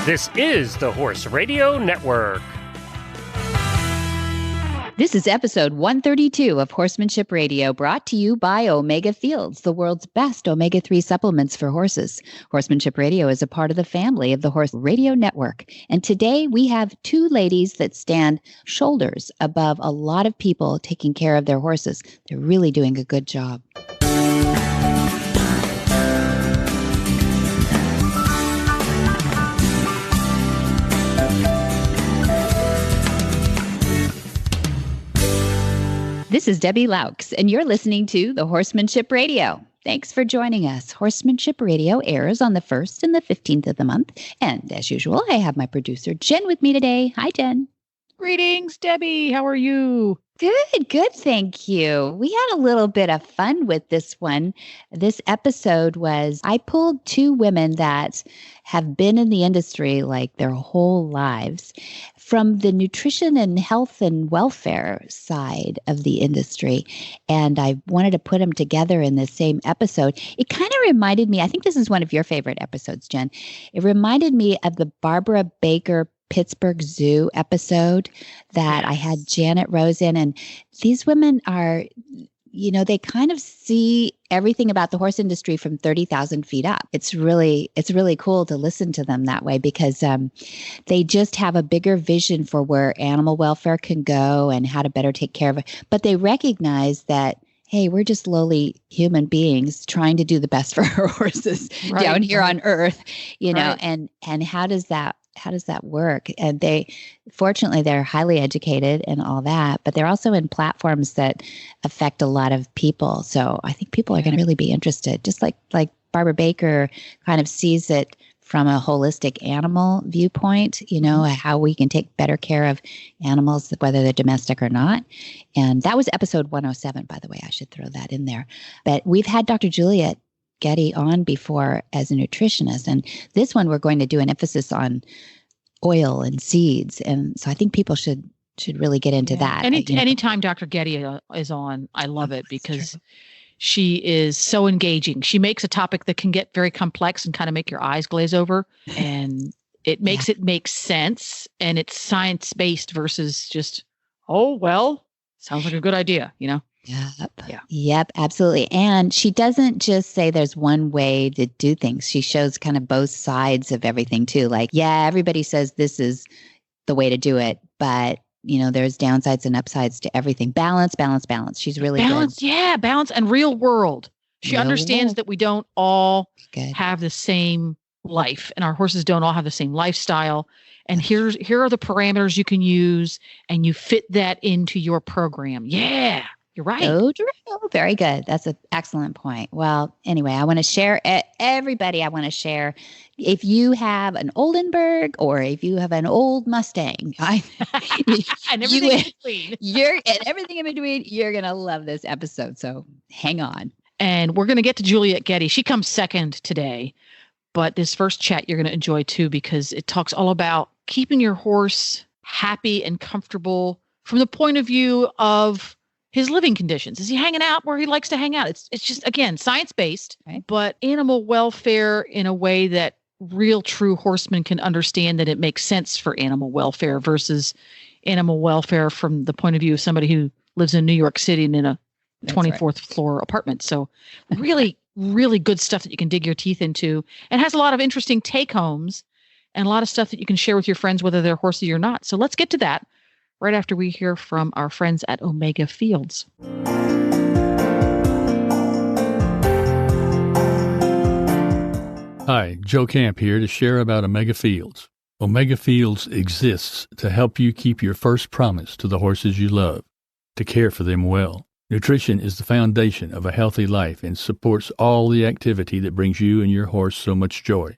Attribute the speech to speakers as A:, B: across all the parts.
A: This is the Horse Radio Network.
B: This is episode 132 of Horsemanship Radio, brought to you by Omega Fields, the world's best omega-3 supplements for horses. Horsemanship Radio is a part of the family of the Horse Radio Network. And today we have two ladies that stand shoulders above a lot of people taking care of their horses. They're really doing a good job. This is Debbie Laux, and you're listening to the Horsemanship Radio. Thanks for joining us. Horsemanship Radio airs on the 1st and the 15th of the month. And as usual, I have my producer, Jen, with me today. Hi, Jen.
C: Greetings, Debbie. How are you?
B: Good. Thank you. We had a little bit of fun with this one. This episode was, I pulled two women that have been in the industry like their whole lives from the nutrition and health and welfare side of the industry. And I wanted to put them together in the same episode. It kind of reminded me, I think this is one of your favorite episodes, Jen. It reminded me of the Barbara Baker Pittsburgh Zoo episode that I had Janet Rose in. And these women are, you know, they kind of see everything about the horse industry from 30,000 feet up. It's really cool to listen to them that way because they just have a bigger vision for where animal welfare can go and how to better take care of it. But they recognize that, hey, we're just lowly human beings trying to do the best for our horses down here on earth, you know, and how does that work? And fortunately, they're highly educated and all that, but they're also in platforms that affect a lot of people. So I think people are going to really be interested, just like Barbara Baker kind of sees it from a holistic animal viewpoint, you know, how we can take better care of animals, whether they're domestic or not. And that was episode 107, by the way. I should throw that in there. But we've had Dr. Juliet Getty on before as a nutritionist. And this one, we're going to do an emphasis on oil and seeds. And so I think people should really get into that.
C: Anytime Dr. Getty is on, I love it because she is so engaging. She makes a topic that can get very complex and kind of make your eyes glaze over. And it makes it make sense. And it's science-based versus just, oh, well, sounds like a good idea, you know?
B: Yep, absolutely. And she doesn't just say there's one way to do things. She shows kind of both sides of everything too. Like, yeah, everybody says this is the way to do it, but you know, there's downsides and upsides to everything. Balance. She's really
C: good. Yeah, balance and real world. She understands that we don't all have the same life and our horses don't all have the same lifestyle. And here are the parameters you can use and you fit that into your program. Yeah. You're right.
B: Oh, very good. That's an excellent point. Well, anyway, I want to share everybody. I want to share if you have an Oldenburg or if you have an old Mustang,
C: and everything in between.
B: Everything in between. You're going to love this episode. So hang on.
C: And we're going to get to Juliet Getty. She comes second today, but this first chat you're going to enjoy too, because it talks all about keeping your horse happy and comfortable from the point of view of his living conditions. Is he hanging out where he likes to hang out? It's just, again, science-based, but animal welfare in a way that real true horsemen can understand that it makes sense for animal welfare versus animal welfare from the point of view of somebody who lives in New York City and in a 24th floor apartment. So really, really good stuff that you can dig your teeth into and has a lot of interesting take-homes and a lot of stuff that you can share with your friends, whether they're horsey or not. So let's get to that right after we hear from our friends at Omega Fields.
D: Hi, Joe Camp here to share about Omega Fields. Omega Fields exists to help you keep your first promise to the horses you love, to care for them well. Nutrition is the foundation of a healthy life and supports all the activity that brings you and your horse so much joy.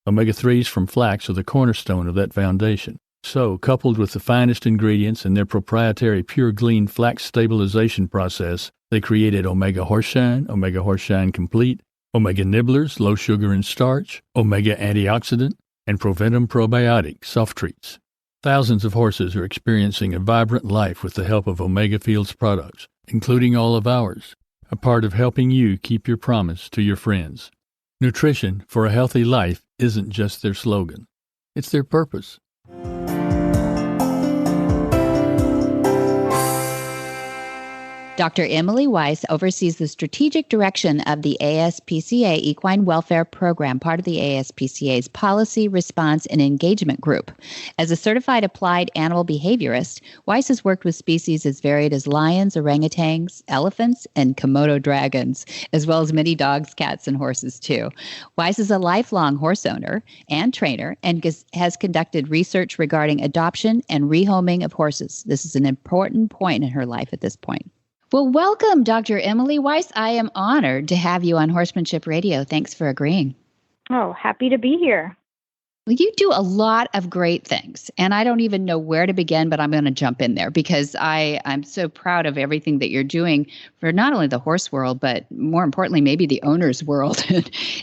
D: Omega-3s from flax are the cornerstone of that foundation. So, coupled with the finest ingredients in their proprietary Pure Glean flax stabilization process, they created Omega Horse Complete, Omega Nibblers, low sugar and starch, Omega Antioxidant, and Proventum Probiotic soft treats. Thousands of horses are experiencing a vibrant life with the help of Omega Fields products, including all of ours, a part of helping you keep your promise to your friends. Nutrition for a healthy life isn't just their slogan. It's their purpose.
B: Dr. Emily Weiss oversees the strategic direction of the ASPCA Equine Welfare Program, part of the ASPCA's Policy, Response, and Engagement Group. As a certified applied animal behaviorist, Weiss has worked with species as varied as lions, orangutans, elephants, and Komodo dragons, as well as many dogs, cats, and horses, too. Weiss is a lifelong horse owner and trainer and has conducted research regarding adoption and rehoming of horses. This is an important point in her life at this point. Well, welcome, Dr. Emily Weiss. I am honored to have you on Horsemanship Radio. Thanks for agreeing.
E: Oh, happy to be here.
B: Well, you do a lot of great things, and I don't even know where to begin, but I'm going to jump in there because I'm so proud of everything that you're doing for not only the horse world, but more importantly, maybe the owner's world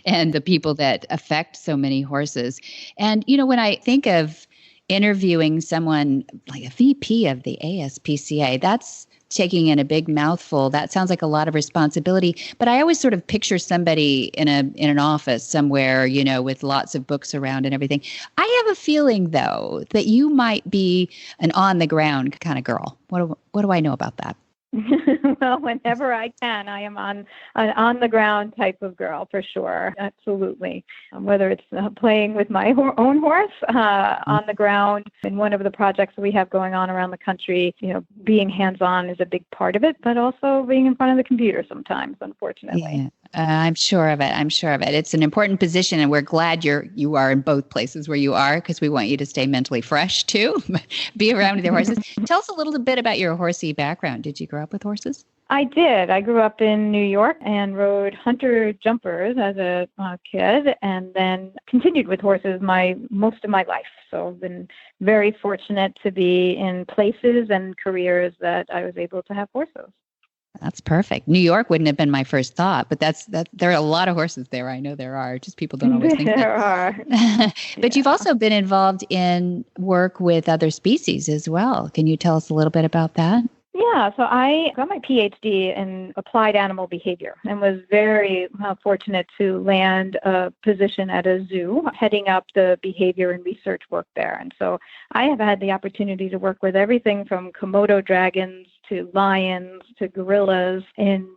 B: and the people that affect so many horses. And, when I think of interviewing someone like a VP of the ASPCA, that's taking in a big mouthful. That sounds like a lot of responsibility, but I always sort of picture somebody in an office somewhere, with lots of books around and everything. I have a feeling, though, that you might be an on the ground kind of girl. What do I know about that?
E: Well, whenever I can, I am an on-the-ground type of girl, for sure. Absolutely. Whether it's playing with my own horse on the ground in one of the projects that we have going on around the country, being hands-on is a big part of it, but also being in front of the computer sometimes, unfortunately.
B: Yeah. I'm sure of it. It's an important position, and we're glad you are in both places where you are because we want you to stay mentally fresh too. Be around with your horses. Tell us a little bit about your horsey background. Did you grow up with horses?
E: I did. I grew up in New York and rode hunter jumpers as a kid, and then continued with horses most of my life. So I've been very fortunate to be in places and careers that I was able to have horses.
B: That's perfect. New York wouldn't have been my first thought, but there are a lot of horses there. I know there are. Just people don't always think that.
E: There are.
B: But You've also been involved in work with other species as well. Can you tell us a little bit about that?
E: Yeah, so I got my PhD in applied animal behavior and was very fortunate to land a position at a zoo heading up the behavior and research work there. And so I have had the opportunity to work with everything from Komodo dragons to lions to gorillas and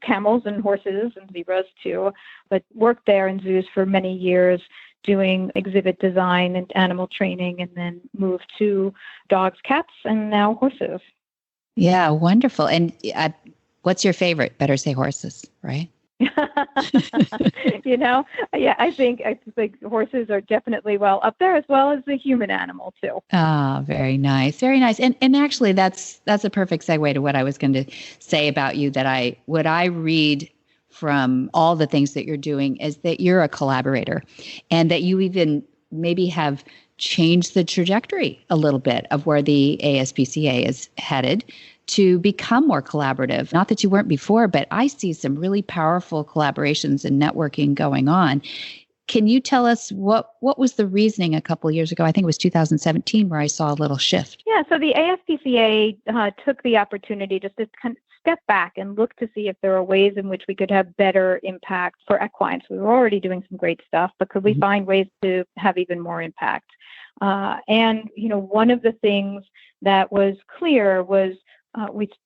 E: camels and horses and zebras too, but worked there in zoos for many years doing exhibit design and animal training, and then moved to dogs, cats, and now horses.
B: Yeah, wonderful. And what's your favorite? Better say horses, right?
E: Yeah, I think horses are definitely up there, as well as the human animal too.
B: Ah, very nice, very nice. And actually, that's a perfect segue to what I was going to say about you. What I read from all the things that you're doing is that you're a collaborator, and that you even maybe have changed the trajectory a little bit of where the ASPCA is headed to become more collaborative. Not that you weren't before, but I see some really powerful collaborations and networking going on. Can you tell us what was the reasoning a couple of years ago? I think it was 2017 where I saw a little shift.
E: Yeah, so the ASPCA took the opportunity just to kind of step back and look to see if there are ways in which we could have better impact for equines. We were already doing some great stuff, but could we find ways to have even more impact? And one of the things that was clear was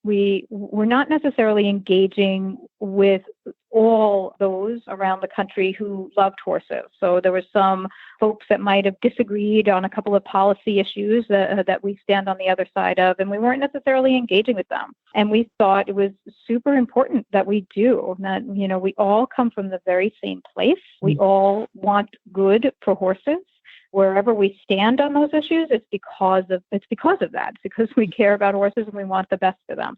E: we were not necessarily engaging with all those around the country who loved horses. So there were some folks that might have disagreed on a couple of policy issues that we stand on the other side of, and we weren't necessarily engaging with them. And we thought it was super important that we do, that, we all come from the very same place. We all want good for horses. Wherever we stand on those issues, it's because of that. It's because we care about horses and we want the best for them.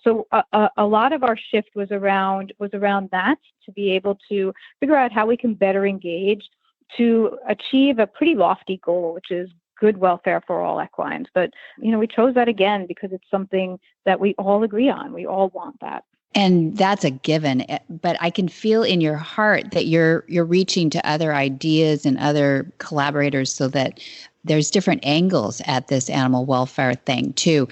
E: So a lot of our shift was around that, to be able to figure out how we can better engage to achieve a pretty lofty goal, which is good welfare for all equines. But we chose that again because it's something that we all agree on. We all want that.
B: And that's a given, but I can feel in your heart that you're reaching to other ideas and other collaborators so that there's different angles at this animal welfare thing too.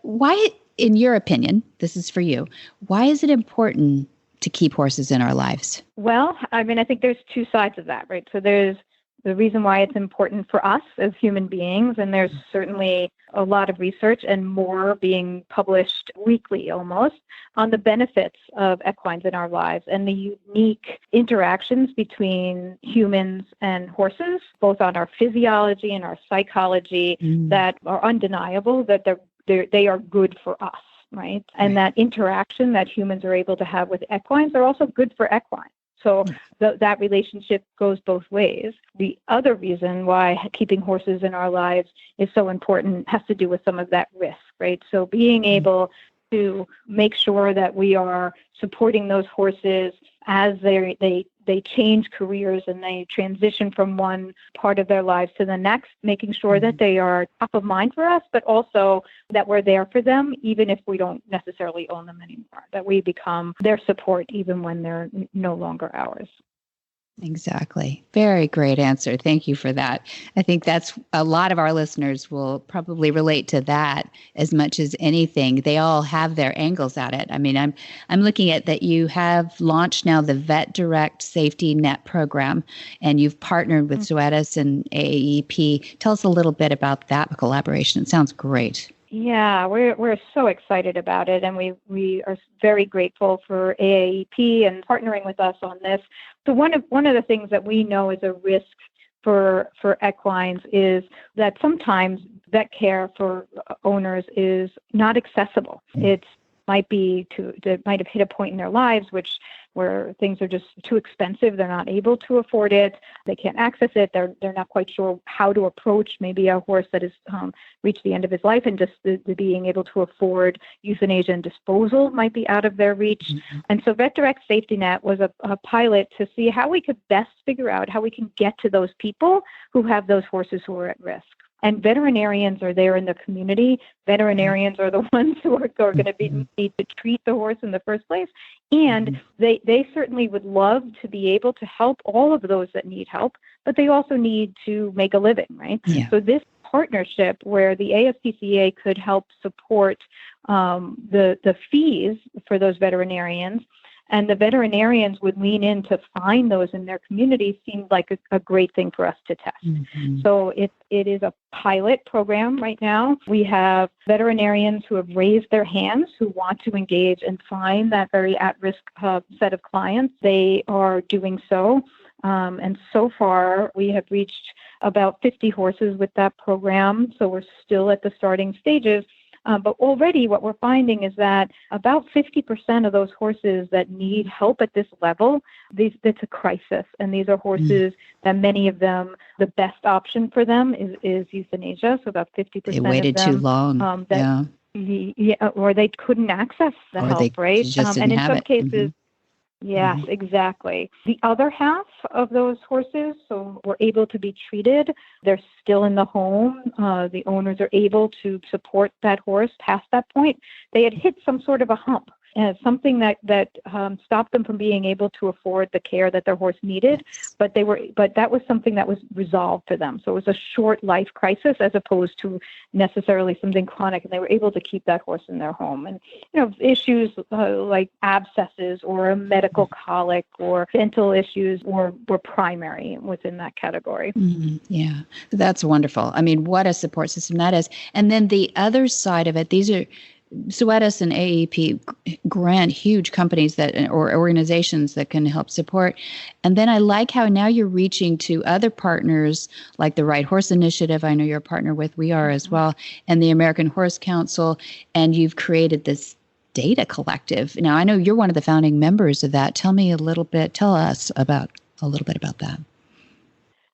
B: Why, in your opinion, this is for you, why is it important to keep horses in our lives?
E: Well, I think there's two sides of that, right? So there's the reason why it's important for us as human beings, and there's certainly a lot of research and more being published weekly almost on the benefits of equines in our lives and the unique interactions between humans and horses, both on our physiology and our psychology, that are undeniable, that they are good for us, right? And that interaction that humans are able to have with equines are also good for equines. So that relationship goes both ways. The other reason why keeping horses in our lives is so important has to do with some of that risk, right? So being able to make sure that we are supporting those horses as they change careers and they transition from one part of their lives to the next, making sure that they are top of mind for us, but also that we're there for them, even if we don't necessarily own them anymore, that we become their support even when they're no longer ours.
B: Exactly. Very great answer. Thank you for that. I think that's a lot of our listeners will probably relate to that as much as anything. They all have their angles at it. I mean, I'm looking at that you have launched now the Vet Direct Safety Net program, and you've partnered with Zoetis and AAEP. Tell us a little bit about that collaboration. It sounds great.
E: Yeah, we're so excited about it, and we are very grateful for AAEP and partnering with us on this. So one of the things that we know is a risk for equines is that sometimes vet care for owners is not accessible. It might have hit a point in their lives where things are just too expensive. They're not able to afford it. They can't access it. They're not quite sure how to approach maybe a horse that has reached the end of his life, and just the being able to afford euthanasia and disposal might be out of their reach. And so Vet Direct Safety Net was a pilot to see how we could best figure out how we can get to those people who have those horses who are at risk. And veterinarians are there in the community. Veterinarians are the ones who are going to need to treat the horse in the first place. And they certainly would love to be able to help all of those that need help, but they also need to make a living, right?
B: Yeah.
E: So this partnership where the ASPCA could help support the fees for those veterinarians, and the veterinarians would lean in to find those in their community, seemed like a great thing for us to test. So it is a pilot program right now. We have veterinarians who have raised their hands who want to engage and find that very at-risk set of clients. They are doing so. And so far, we have reached about 50 horses with that program. So we're still at the starting stages. But already what we're finding is that about 50% of those horses that need help at this level, it's a crisis. And these are horses that many of them, the best option for them is euthanasia. So about 50%
B: They waited
E: of them,
B: too long.
E: or they couldn't access the help, right? And in some cases, yes, exactly. The other half of those horses, so were able to be treated. They're still in the home. The owners are able to support that horse past that point. They had hit some sort of a hump. Something that stopped them from being able to afford the care that their horse needed, but that was something that was resolved for them. So it was a short life crisis as opposed to necessarily something chronic, and they were able to keep that horse in their home. And issues like abscesses or a medical colic or dental issues were primary within that category.
B: Yeah, that's wonderful. I mean, what a support system that is. And then the other side of it, these are Zoetis and AEP grant huge companies or organizations that can help support. And then I like how now you're reaching to other partners like the Right Horse Initiative. I know you're a partner with, we are as well, and the American Horse Council. And you've created this data collective. Now, I know you're one of the founding members of that. Tell us a little bit about that.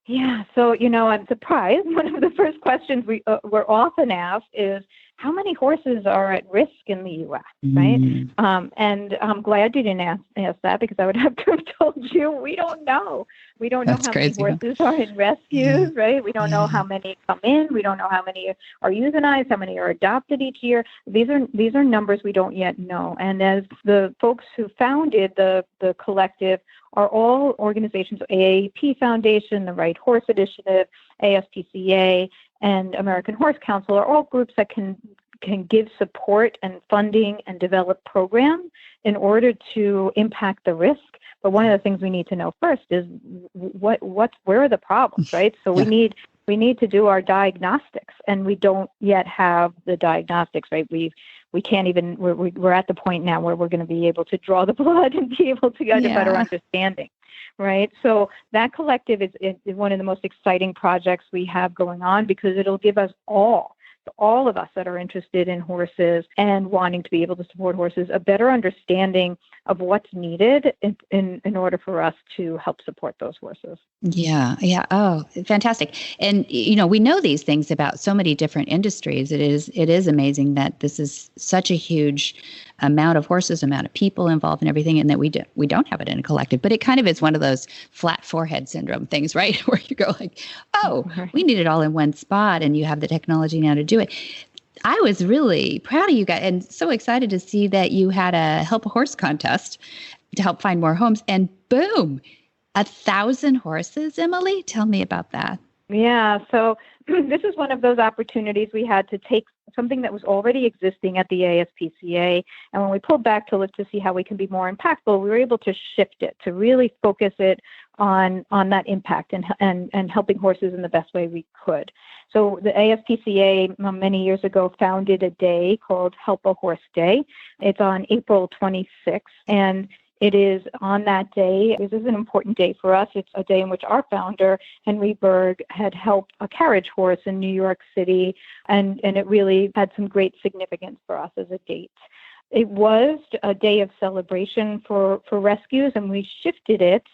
E: Yeah. So, I'm surprised. One of the first questions we're often asked is, how many horses are at risk in the U.S., right? And I'm glad you didn't ask that, because I would have to have told you we don't know. We don't know how many horses are in rescues, right? We don't know how many come in. We don't know how many are euthanized, how many are adopted each year. These are numbers we don't yet know. And as the folks who founded the collective are all organizations, AAP Foundation, the Right Horse Initiative, ASPCA, and American Horse Council are all groups that can give support and funding and develop programs in order to impact the risk, But one of the things we need to know first is where are the problems, right? So we need to do our diagnostics, and we don't yet have the diagnostics, right? We can't even, we're at the point now where we're going to be able to draw the blood and be able to get a better understanding, right? So that collective is one of the most exciting projects we have going on, because it'll give us all of us that are interested in horses and wanting to be able to support horses, a better understanding of what's needed in order for us to help support those horses.
B: Yeah. Oh, fantastic. And, we know these things about so many different industries. It is amazing that this is such a huge amount of horses, amount of people involved in everything, and that we don't have it in a collective. But it kind of is one of those flat forehead syndrome things, right? Where you go like, oh, we need it all in one spot, and you have the technology now to do it. I was really proud of you guys and so excited to see that you had a Help a Horse contest to help find more homes. And boom, 1,000 horses, Emily? Tell me about that.
E: Yeah, so this is one of those opportunities we had to take something that was already existing at the ASPCA, and when we pulled back to look to see how we can be more impactful, we were able to shift it, to really focus it on that impact and helping horses in the best way we could. So the ASPCA many years ago founded a day called Help a Horse Day. It's on April 26th, and it is on that day. This is an important day for us. It's a day in which our founder, Henry Berg, had helped a carriage horse in New York City, and it really had some great significance for us as a date. It was a day of celebration for rescues, and we shifted it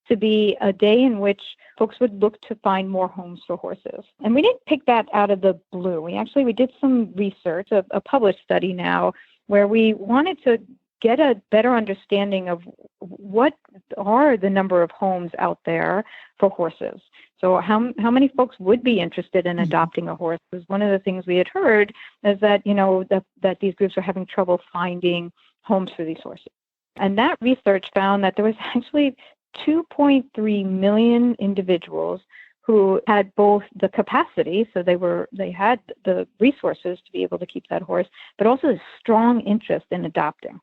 E: to be a day in which folks would look to find more homes for horses. And we didn't pick that out of the blue. We did some research, a published study now, where we wanted to get a better understanding of what are the number of homes out there for horses. So how many folks would be interested in adopting a horse? Because one of the things we had heard is that, that these groups are having trouble finding homes for these horses. And that research found that there was actually 2.3 million individuals who had both the capacity, so they had the resources to be able to keep that horse, but also a strong interest in adopting.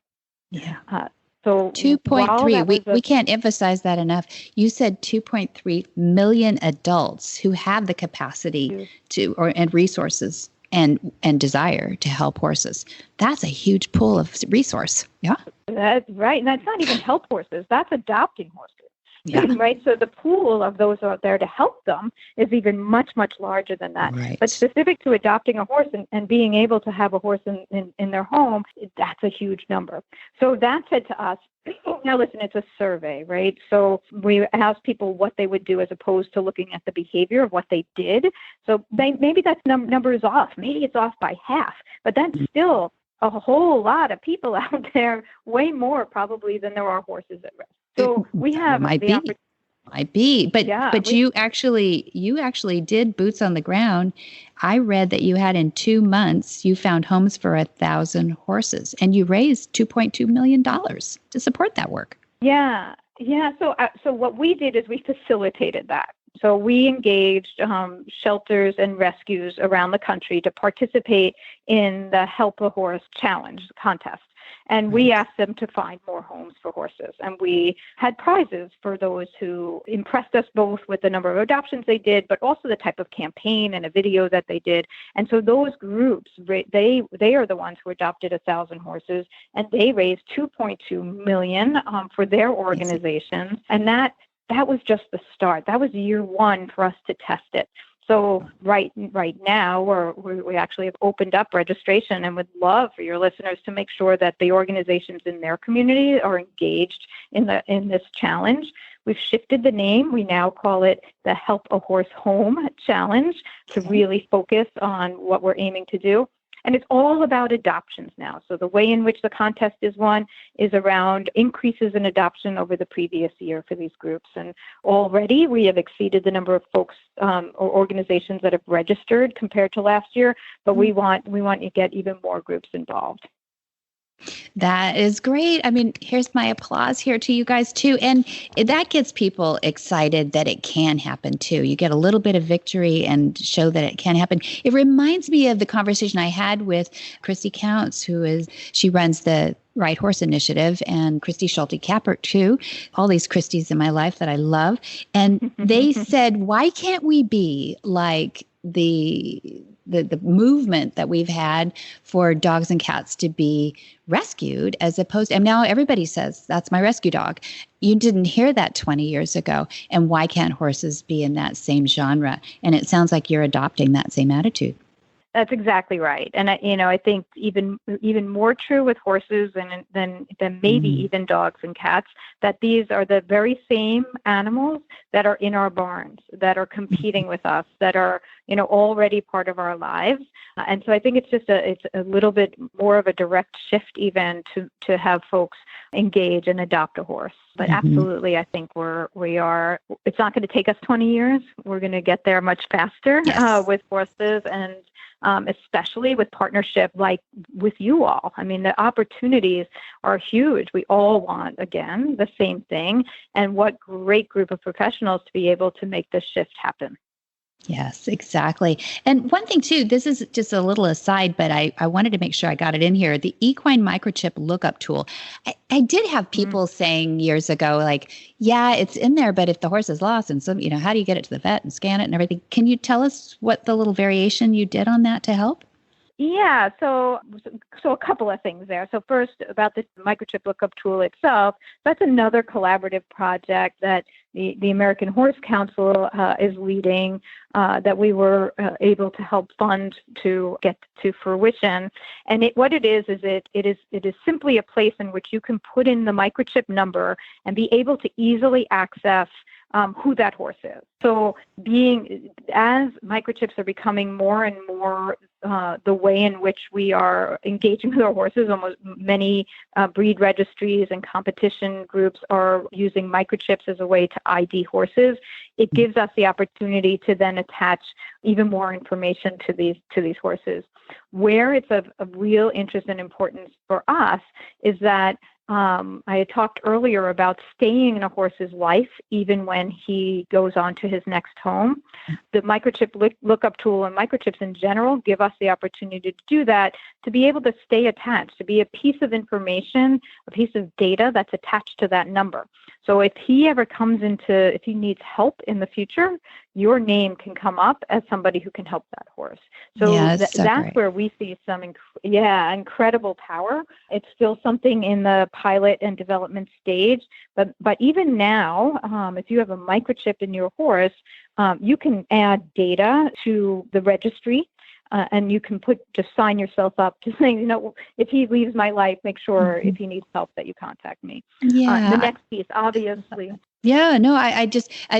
B: Yeah.
E: So
B: 2.3, we can't emphasize that enough. You said 2.3 million adults who have the capacity and resources and desire to help horses. That's a huge pool of resource. Yeah.
E: That's right. And that's not even help horses. That's adopting horses.
B: Yeah.
E: Right. So the pool of those out there to help them is even much, much larger than that.
B: Right.
E: But specific to adopting a horse and being able to have a horse in their home, that's a huge number. So that said to us, now listen, it's a survey, right? So we asked people what they would do as opposed to looking at the behavior of what they did. So maybe that number is off. Maybe it's off by half, but that's still a whole lot of people out there, way more probably than there are horses at risk. So we have
B: might be, but you actually did boots on the ground. I read that you had in 2 months you found homes for 1,000 horses, and you raised $2.2 million to support that work.
E: Yeah. So what we did is we facilitated that. So we engaged shelters and rescues around the country to participate in the Help a Horse Challenge contest. And we asked them to find more homes for horses. And we had prizes for those who impressed us both with the number of adoptions they did, but also the type of campaign and a video that they did. And so those groups, they are the ones who adopted 1,000 horses, and they raised $2.2 million for their organizations. And that was just the start. That was year one for us to test it. So right now, we actually have opened up registration and would love for your listeners to make sure that the organizations in their community are engaged in this challenge. We've shifted the name. We now call it the Help a Horse Home Challenge to really focus on what we're aiming to do. And it's all about adoptions now. So the way in which the contest is won is around increases in adoption over the previous year for these groups. And already we have exceeded the number of folks or organizations that have registered compared to last year. But we want to get even more groups involved.
B: That is great. I mean, here's my applause here to you guys too. And that gets people excited that it can happen too. You get a little bit of victory and show that it can happen. It reminds me of the conversation I had with Christy Counts, she runs the Right Horse Initiative, and Christy Schulte Kappert too. All these Christys in my life that I love. And they said, why can't we be like the movement that we've had for dogs and cats to be rescued, as opposed to, and now everybody says, that's my rescue dog. You didn't hear that 20 years ago. And why can't horses be in that same genre? And it sounds like you're adopting that same attitude.
E: That's exactly right. And I think even more true with horses than maybe even dogs and cats, that these are the very same animals that are in our barns, that are competing with us, that are, already part of our lives. And so I think it's a little bit more of a direct shift even to have folks engage and adopt a horse. But absolutely, I think we are, it's not going to take us 20 years. We're going to get there much faster with horses, and especially with partnership like with you all. I mean, the opportunities are huge. We all want, again, the same thing. And what great group of professionals to be able to make this shift happen.
B: Yes, exactly. And one thing too, this is just a little aside, but I wanted to make sure I got it in here. The equine microchip lookup tool. I did have people saying years ago, like, yeah, it's in there, but if the horse is lost and some, how do you get it to the vet and scan it and everything? Can you tell us what the little variation you did on that to help?
E: Yeah, so a couple of things there. So first, about the microchip lookup tool itself, that's another collaborative project that the American Horse Council is leading, that we were able to help fund to get to fruition. And what it is it is simply a place in which you can put in the microchip number and be able to easily access who that horse is. So as microchips are becoming more and more the way in which we are engaging with our horses, almost many breed registries and competition groups are using microchips as a way to ID horses. It gives us the opportunity to then attach even more information to these horses. Where it's of real interest and importance for us is that I had talked earlier about staying in a horse's life even when he goes on to his next home. The microchip lookup tool and microchips in general give us the opportunity to do that, to be able to stay attached, to be a piece of information, a piece of data that's attached to that number. So if he ever if he needs help in the future, your name can come up as somebody who can help that horse. So that's where we see some incredible power. It's still something in the pilot and development stage, but even now, if you have a microchip in your horse, you can add data to the registry. And you can just sign yourself up to saying, if he leaves my life, make sure if he needs help that you contact me.
B: Yeah.
E: The next piece, obviously.
B: Yeah, no, I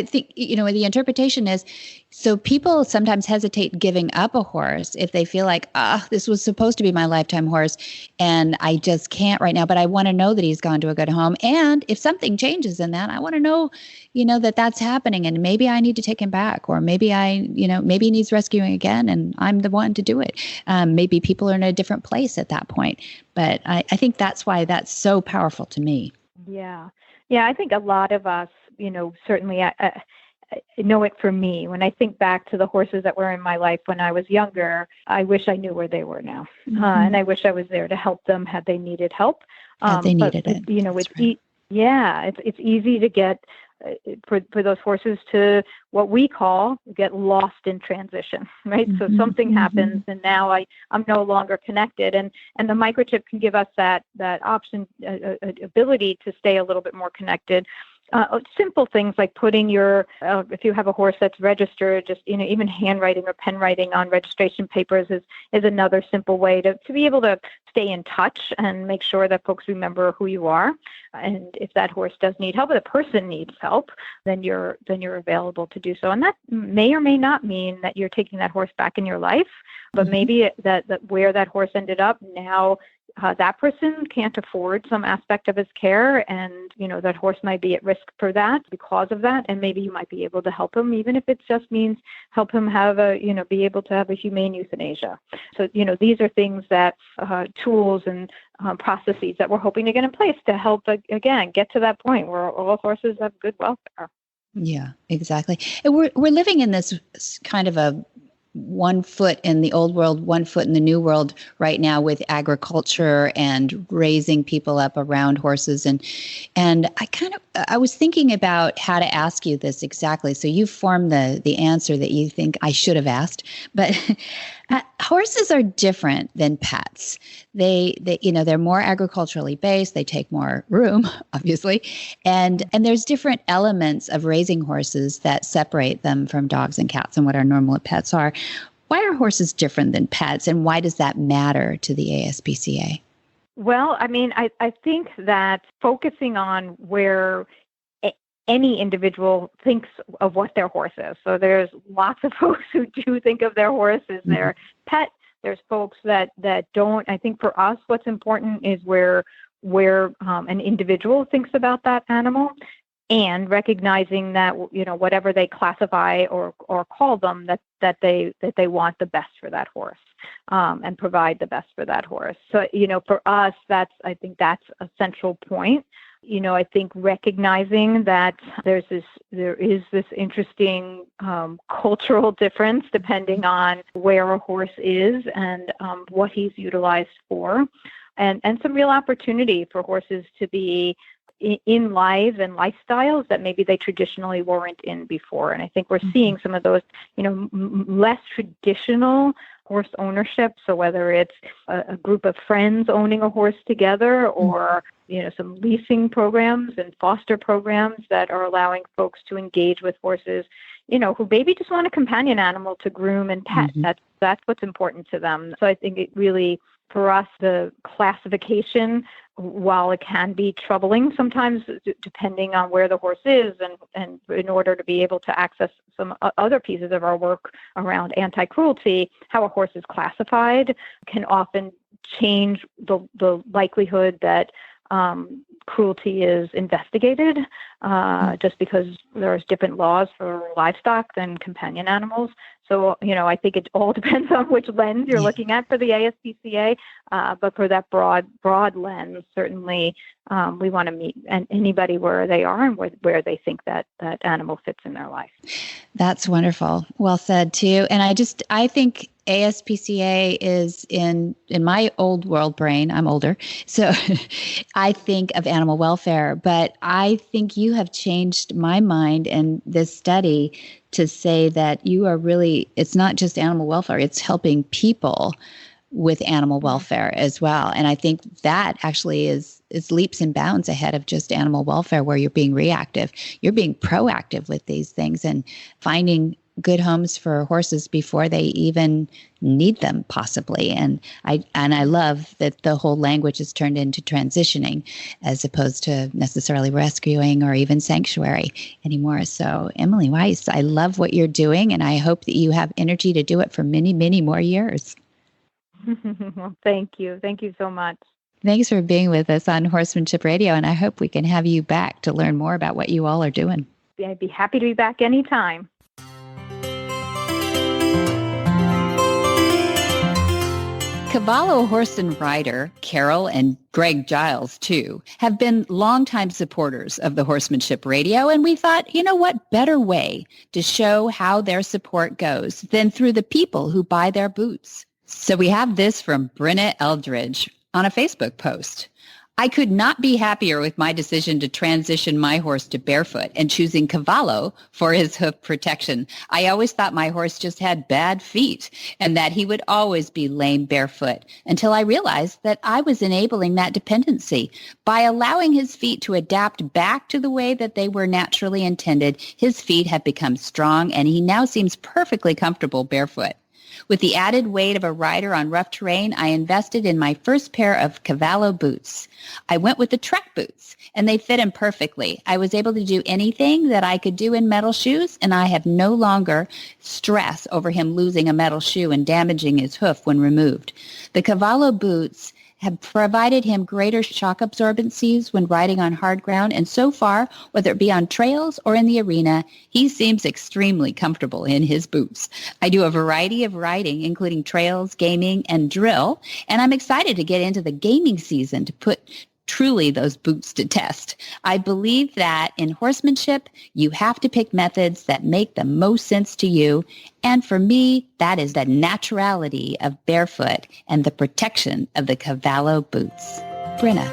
B: think, the interpretation is, so people sometimes hesitate giving up a horse if they feel like, this was supposed to be my lifetime horse and I just can't right now, but I want to know that he's gone to a good home. And if something changes in that, I want to know, that that's happening, and maybe I need to take him back, or maybe maybe he needs rescuing again and I'm the one to do it. Maybe people are in a different place at that point. But I think that's why that's so powerful to me.
E: Yeah. Yeah, I think a lot of us, certainly I know it for me. When I think back to the horses that were in my life when I was younger, I wish I knew where they were now. And I wish I was there to help them had they needed help. It's easy to get, for those horses to what we call get lost in transition, right? So something happens and now I'm no longer connected. And the microchip can give us that option, ability to stay a little bit more connected. Simple things like putting if you have a horse that's registered, just, even handwriting or pen writing on registration papers is another simple way to be able to stay in touch and make sure that folks remember who you are. And if that horse does need help, or the person needs help, then you're available to do so. And that may or may not mean that you're taking that horse back in your life, but maybe that where that horse ended up now that person can't afford some aspect of his care, and, that horse might be at risk for that because of that. And maybe you might be able to help him, even if it just means help him have be able to have a humane euthanasia. So, these are things that, tools and processes that we're hoping to get in place to help, again, get to that point where all horses have good welfare.
B: Yeah, exactly. And we're living in this kind of a 1 foot in the old world, 1 foot in the new world right now with agriculture and raising people up around horses. And I was thinking about how to ask you this exactly. So you formed the answer that you think I should have asked, but horses are different than pets. They're more agriculturally based. They take more room, obviously. And there's different elements of raising horses that separate them from dogs and cats and what our normal pets are. Why are horses different than pets, and why does that matter to the ASPCA?
E: Well, I think that focusing on where any individual thinks of what their horse is. So there's lots of folks who do think of their horse as their pet. There's folks that don't. I think for us, what's important is where an individual thinks about that animal, and recognizing that, whatever they classify or call them, that they want the best for that horse, and provide the best for that horse. So, for us, I think that's a central point. I think recognizing that there is this interesting cultural difference depending on where a horse is and what he's utilized for, and some real opportunity for horses to be in lives and lifestyles that maybe they traditionally weren't in before. And I think we're seeing some of those, less traditional horse ownership. So whether it's a group of friends owning a horse together, or some leasing programs and foster programs that are allowing folks to engage with horses, who maybe just want a companion animal to groom and pet. That's what's important to them. So I think it really, for us, the classification, while it can be troubling sometimes depending on where the horse is, and in order to be able to access some other pieces of our work around anti-cruelty, how a horse is classified can often change the likelihood that cruelty is investigated, just because there's different laws for livestock than companion animals. So, I think it all depends on which lens you're looking at for the ASPCA, but for that broad lens, certainly we want to meet anybody where they are and where they think that animal fits in their life.
B: That's wonderful. Well said, too. And I think ASPCA is in my old world brain. I'm older, so I think of animal welfare, but I think you have changed my mind in this study to say that you are really, it's not just animal welfare, it's helping people with animal welfare as well. And I think that actually is leaps and bounds ahead of just animal welfare, where you're being reactive. You're being proactive with these things and finding good homes for horses before they even need them, possibly. And I love that the whole language is turned into transitioning as opposed to necessarily rescuing or even sanctuary anymore. So Emily Weiss, I love what you're doing, and I hope that you have energy to do it for many, many more years.
E: Well, thank you. Thank you so much.
B: Thanks for being with us on Horsemanship Radio, and I hope we can have you back to learn more about what you all are doing.
E: I'd be happy to be back anytime.
B: Cavallo horse and rider Carol and Greg Giles, too, have been longtime supporters of the Horsemanship Radio, and we thought, what better way to show how their support goes than through the people who buy their boots. So we have this from Brenna Eldridge on a Facebook post. I could not be happier with my decision to transition my horse to barefoot and choosing Cavallo for his hoof protection. I always thought my horse just had bad feet and that he would always be lame barefoot, until I realized that I was enabling that dependency. By allowing his feet to adapt back to the way that they were naturally intended, his feet have become strong and he now seems perfectly comfortable barefoot. With the added weight of a rider on rough terrain, I invested in my first pair of Cavallo boots. I went with the Trek boots, and they fit him perfectly. I was able to do anything that I could do in metal shoes, and I have no longer stress over him losing a metal shoe and damaging his hoof when removed. The Cavallo boots have provided him greater shock absorbencies when riding on hard ground. And so far, whether it be on trails or in the arena, he seems extremely comfortable in his boots. I do a variety of riding, including trails, gaming, and drill. And I'm excited to get into the gaming season to put truly those boots to test. I believe that in horsemanship, you have to pick methods that make the most sense to you. And for me, that is the naturality of barefoot and the protection of the Cavallo boots. Brenna.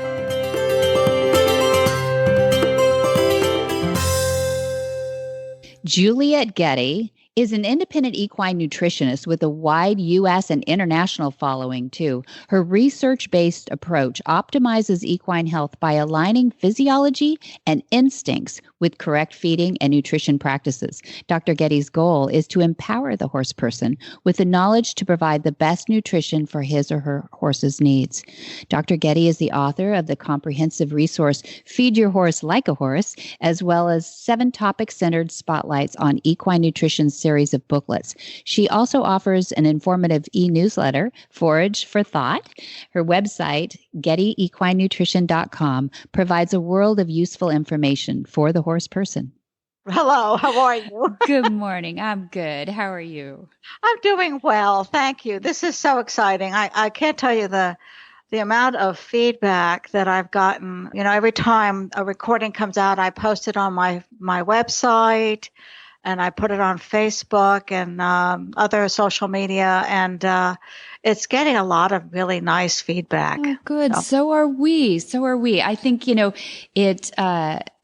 B: Juliet Getty is an independent equine nutritionist with a wide U.S. and international following, too. Her research-based approach optimizes equine health by aligning physiology and instincts with correct feeding and nutrition practices. Dr. Getty's goal is to empower the horse person with the knowledge to provide the best nutrition for his or her horse's needs. Dr. Getty is the author of the comprehensive resource Feed Your Horse Like a Horse, as well as 7 topic-centered spotlights on equine nutrition series of booklets. She also offers an informative e-newsletter, Forage for Thought. Her website, GettyEquineNutrition.com, provides a world of useful information for the horse person.
F: Hello, how are you?
B: Good morning. I'm good. How are you?
F: I'm doing well. Thank you. This is so exciting. I can't tell you the amount of feedback that I've gotten. You know, every time a recording comes out, I post it on my website, and I put it on Facebook and other social media, and it's getting a lot of really nice feedback.
B: Oh, good. So are we. So are we. I think,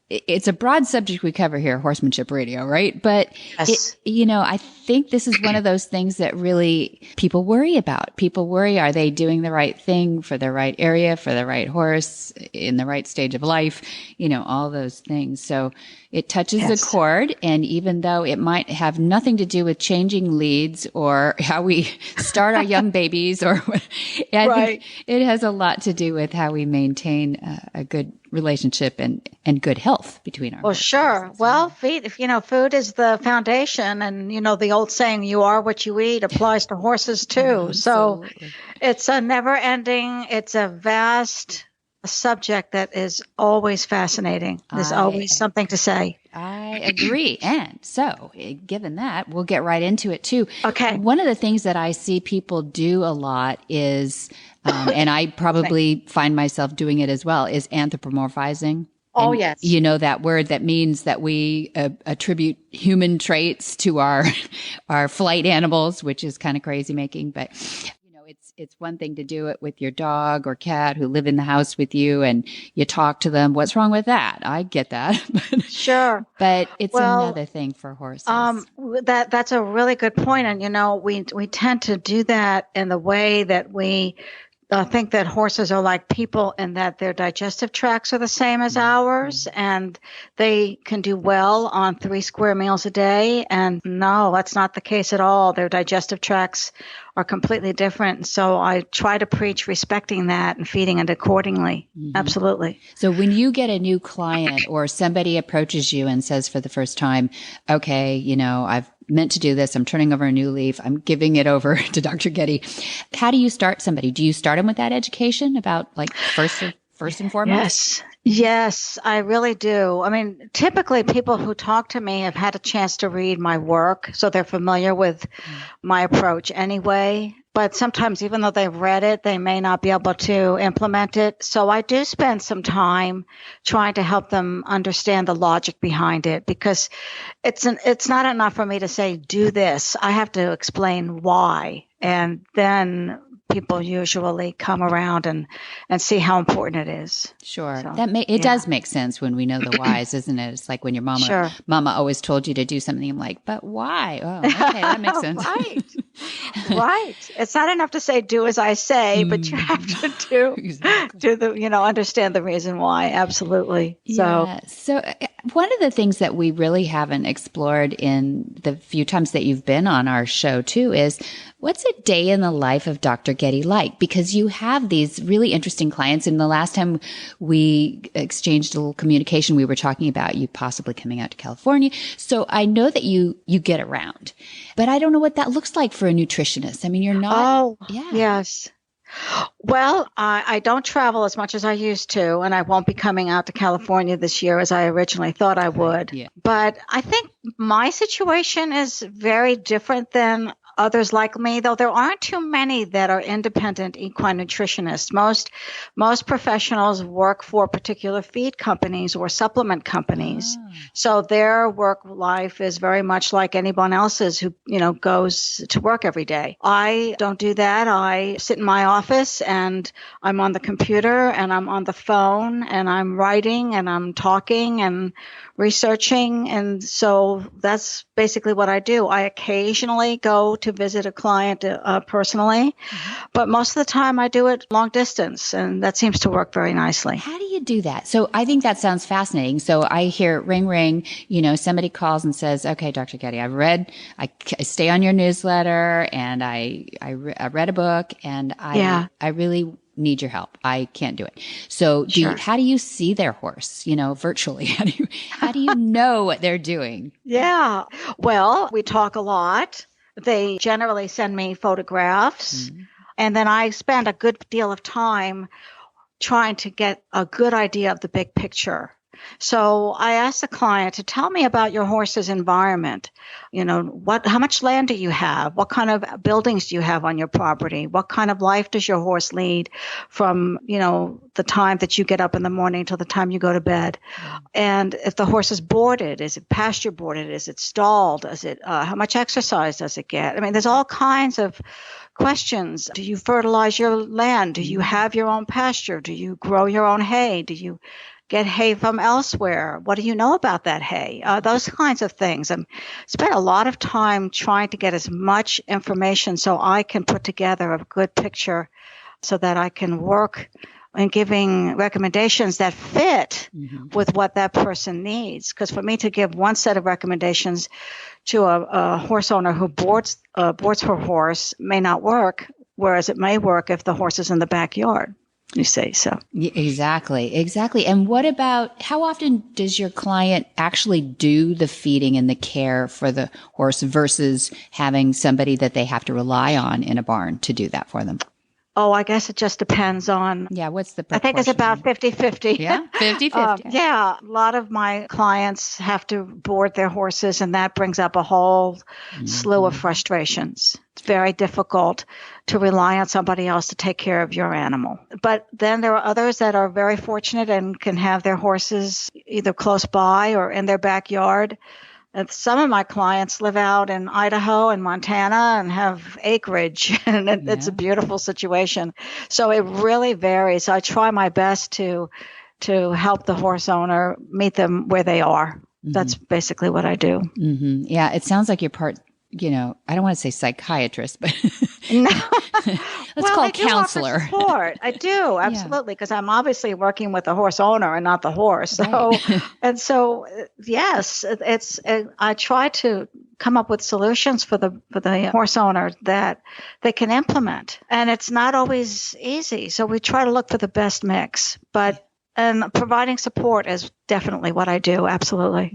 B: it's a broad subject we cover here, Horsemanship Radio, right? But,
F: yes.
B: I think this is one of those things that really people worry about. People worry, are they doing the right thing for the right area, for the right horse, in the right stage of life, all those things. So it touches a chord. And even though it might have nothing to do with changing leads or how we start our young babies, I think it has a lot to do with how we maintain a good relationship and good health between our horses.
F: Sure. Well, food is the foundation, and the old saying, you are what you eat, applies to horses too. So it's a never ending, it's a vast subject that is always fascinating. There's always something to say.
B: I agree. And so, given that, we'll get right into it too.
F: Okay.
B: One of the things that I see people do a lot is, and I probably find myself doing it as well, is anthropomorphizing.
F: Oh,
B: and,
F: yes.
B: That word that means that we attribute human traits to our flight animals, which is kind of crazy making, but it's one thing to do it with your dog or cat who live in the house with you and you talk to them. What's wrong with that? I get that.
F: Sure.
B: But it's another thing for horses.
F: That's a really good point. And, we tend to do that in the way that we think that horses are like people and that their digestive tracts are the same as ours, and they can do well on 3 square meals a day. And no, that's not the case at all. Their digestive tracts are completely different. So I try to preach respecting that and feeding it accordingly. Mm-hmm. Absolutely.
B: So when you get a new client or somebody approaches you and says for the first time, okay, I've meant to do this. I'm turning over a new leaf. I'm giving it over to Dr. Getty. How do you start somebody? Do you start them with that education about first and foremost?
F: Yes, I really do. I mean, typically people who talk to me have had a chance to read my work, so they're familiar with my approach anyway. But sometimes, even though they've read it, they may not be able to implement it. So I do spend some time trying to help them understand the logic behind it, because it's not enough for me to say, do this. I have to explain why. And then people usually come around and see how important it is.
B: Sure. So, it does make sense when we know the whys, isn't it? It's like when your mama always told you to do something. I'm like, but why? Oh, okay, that makes sense.
F: Right. It's not enough to say, do as I say, but you have to understand the reason why. Absolutely.
B: Yeah. So one of the things that we really haven't explored in the few times that you've been on our show too is, what's a day in the life of Dr. Getty like? Because you have these really interesting clients. And the last time we exchanged a little communication, we were talking about you possibly coming out to California. So I know that you get around, but I don't know what that looks like for a nutritionist. I mean, you're not.
F: Oh, yes. Well, I don't travel as much as I used to, and I won't be coming out to California this year as I originally thought I would.
B: Yeah.
F: But I think my situation is very different than others like me, though there aren't too many that are independent equine nutritionists. Most professionals work for particular feed companies or supplement companies. So their work life is very much like anyone else's who, goes to work every day. I don't do that. I sit in my office and I'm on the computer and I'm on the phone and I'm writing and I'm talking and researching. And so that's basically what I do. I occasionally go to visit a client personally, but most of the time I do it long distance, and that seems to work very nicely.
B: How do you do that? So I think that sounds fascinating. So I hear ring, ring, somebody calls and says, okay, Dr. Getty, I stay on your newsletter and I read a book and I really need your help. I can't do it. So how do you see their horse, virtually? How do you know what they're doing?
F: Yeah. Well, we talk a lot. They generally send me photographs, and then I spend a good deal of time trying to get a good idea of the big picture. So I asked the client to tell me about your horse's environment. How much land do you have? What kind of buildings do you have on your property? What kind of life does your horse lead from, the time that you get up in the morning till the time you go to bed? And if the horse is boarded, is it pasture boarded? Is it stalled? How much exercise does it get? I mean, there's all kinds of questions. Do you fertilize your land? Do you have your own pasture? Do you grow your own hay? Do you get hay from elsewhere? What do you know about that hay? Those kinds of things. I spent a lot of time trying to get as much information so I can put together a good picture so that I can work in giving recommendations that fit with what that person needs. Because for me to give one set of recommendations to a horse owner who boards her horse may not work, whereas it may work if the horse is in the backyard. You say so.
B: Yeah, exactly. And what about, how often does your client actually do the feeding and the care for the horse versus having somebody that they have to rely on in a barn to do that for them?
F: Oh, I guess it just depends on.
B: Yeah, what's the proportion?
F: I think it's about 50-50.
B: Yeah, 50-50.
F: Yeah, a lot of my clients have to board their horses, and that brings up a whole slew of frustrations. It's very difficult to rely on somebody else to take care of your animal. But then there are others that are very fortunate and can have their horses either close by or in their backyard. And some of my clients live out in Idaho and Montana and have acreage, and it's a beautiful situation. So it really varies. I try my best to help the horse owner meet them where they are. That's basically what I do.
B: Yeah, it sounds like you're part, I don't want to say psychiatrist, but
F: no.
B: let's call counselor.
F: Support. I do, absolutely, because I'm obviously working with the horse owner and not the horse. So, yes, I try to come up with solutions for the horse owner that they can implement, and it's not always easy. So we try to look for the best mix, and providing support is definitely what I do. Absolutely.